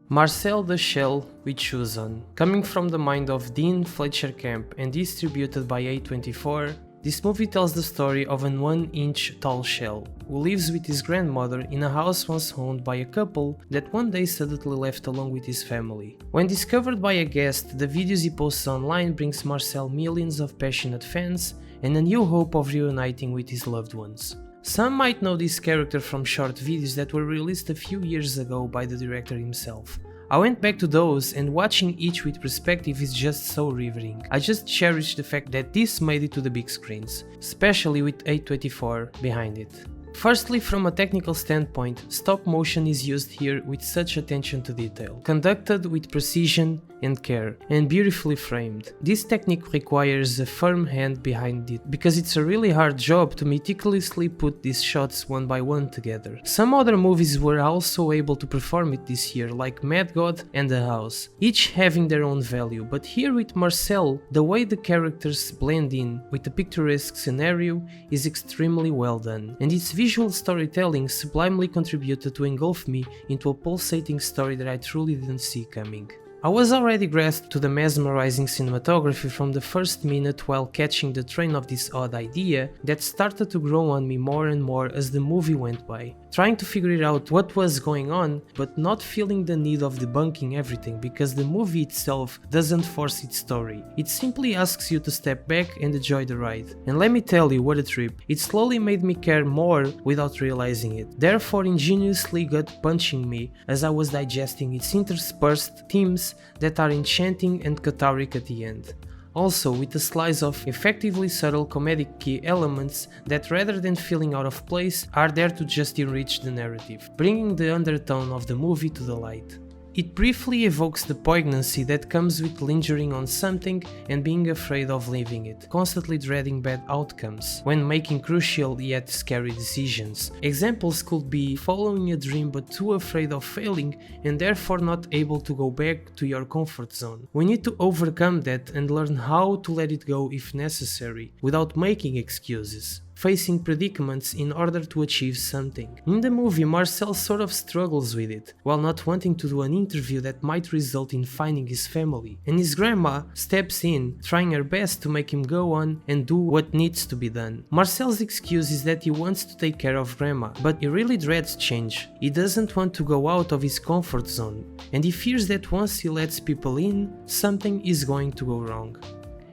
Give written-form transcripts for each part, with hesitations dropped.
Marcel the Shell with Shoes On. Coming from the mind of Dean Fletcher Camp and distributed by A24, this movie tells the story of an 1-inch tall shell who lives with his grandmother in a house once owned by a couple that one day suddenly left along with his family. When discovered by a guest, the videos he posts online brings Marcel millions of passionate fans and a new hope of reuniting with his loved ones. Some might know this character from short videos that were released a few years ago by the director himself. I went back to those, and watching each with perspective is just so riveting. I just cherish the fact that this made it to the big screens, especially with A24 behind it. Firstly, from a technical standpoint, stop motion is used here with such attention to detail, conducted with precision and care, and beautifully framed. This technique requires a firm hand behind it, because it's a really hard job to meticulously put these shots one by one together. Some other movies were also able to perform it this year, like Mad God and The House, each having their own value, but here with Marcel, the way the characters blend in with the picturesque scenario is extremely well done, and its visual storytelling sublimely contributed to engulf me into a pulsating story that I truly didn't see coming. I was already grasped to the mesmerizing cinematography from the first minute while catching the train of this odd idea that started to grow on me more and more as the movie went by, trying to figure out what was going on but not feeling the need of debunking everything because the movie itself doesn't force its story. It simply asks you to step back and enjoy the ride. And let me tell you, what a trip. It slowly made me care more without realizing it, therefore ingeniously gut-punching me as I was digesting its interspersed themes that are enchanting and cathartic at the end. Also with a slice of effectively subtle comedic key elements that, rather than feeling out of place, are there to just enrich the narrative, bringing the undertone of the movie to the light. It briefly evokes the poignancy that comes with lingering on something and being afraid of leaving it, constantly dreading bad outcomes when making crucial yet scary decisions. Examples could be following a dream but too afraid of failing and therefore not able to go back to your comfort zone. We need to overcome that and learn how to let it go if necessary, without making excuses, facing predicaments in order to achieve something. In the movie, Marcel sort of struggles with it, while not wanting to do an interview that might result in finding his family, and his grandma steps in, trying her best to make him go on and do what needs to be done. Marcel's excuse is that he wants to take care of grandma, but he really dreads change. He doesn't want to go out of his comfort zone, and he fears that once he lets people in, something is going to go wrong.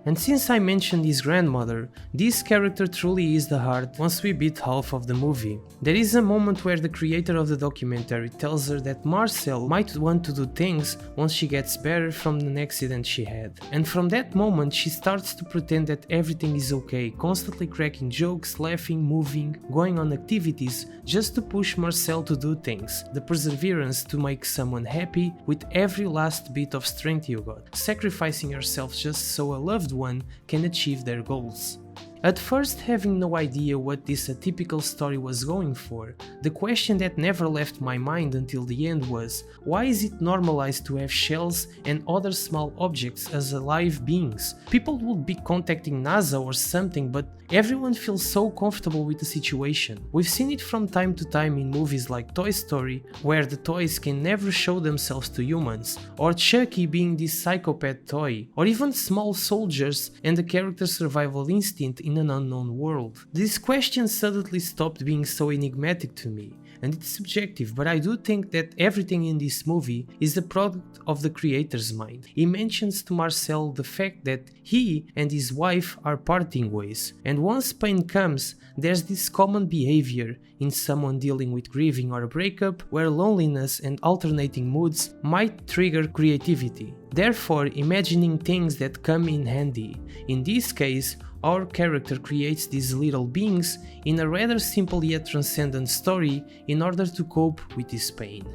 And since I mentioned his grandmother, this character truly is the heart once we beat half of the movie. There is a moment where the creator of the documentary tells her that Marcel might want to do things once she gets better from an accident she had. And from that moment she starts to pretend that everything is okay, constantly cracking jokes, laughing, moving, going on activities just to push Marcel to do things. The perseverance to make someone happy with every last bit of strength you got, sacrificing yourself just so a loved one can achieve their goals. At first, having no idea what this atypical story was going for, the question that never left my mind until the end was, why is it normalized to have shells and other small objects as alive beings? People would be contacting NASA or something, but everyone feels so comfortable with the situation. We've seen it from time to time in movies like Toy Story, where the toys can never show themselves to humans, or Chucky being this psychopath toy, or even small soldiers and the character's survival instinct in an unknown world. This question suddenly stopped being so enigmatic to me, and it's subjective, but I do think that everything in this movie is the product of the creator's mind. He mentions to Marcel the fact that he and his wife are parting ways, and once pain comes, there's this common behavior in someone dealing with grieving or a breakup where loneliness and alternating moods might trigger creativity, therefore imagining things that come in handy. In this case, our character creates these little beings in a rather simple yet transcendent story in order to cope with his pain.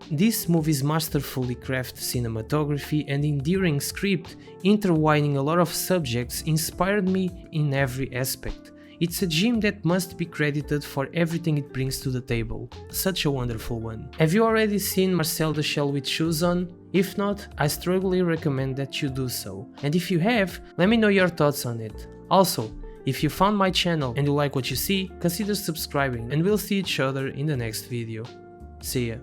This movie's masterfully crafted cinematography and endearing script, intertwining a lot of subjects, inspired me in every aspect. It's a gem that must be credited for everything it brings to the table. Such a wonderful one. Have you already seen Marcel the Shell with Shoes On? If not, I strongly recommend that you do so. And if you have, let me know your thoughts on it. Also, if you found my channel and you like what you see, consider subscribing, and we'll see each other in the next video. See ya.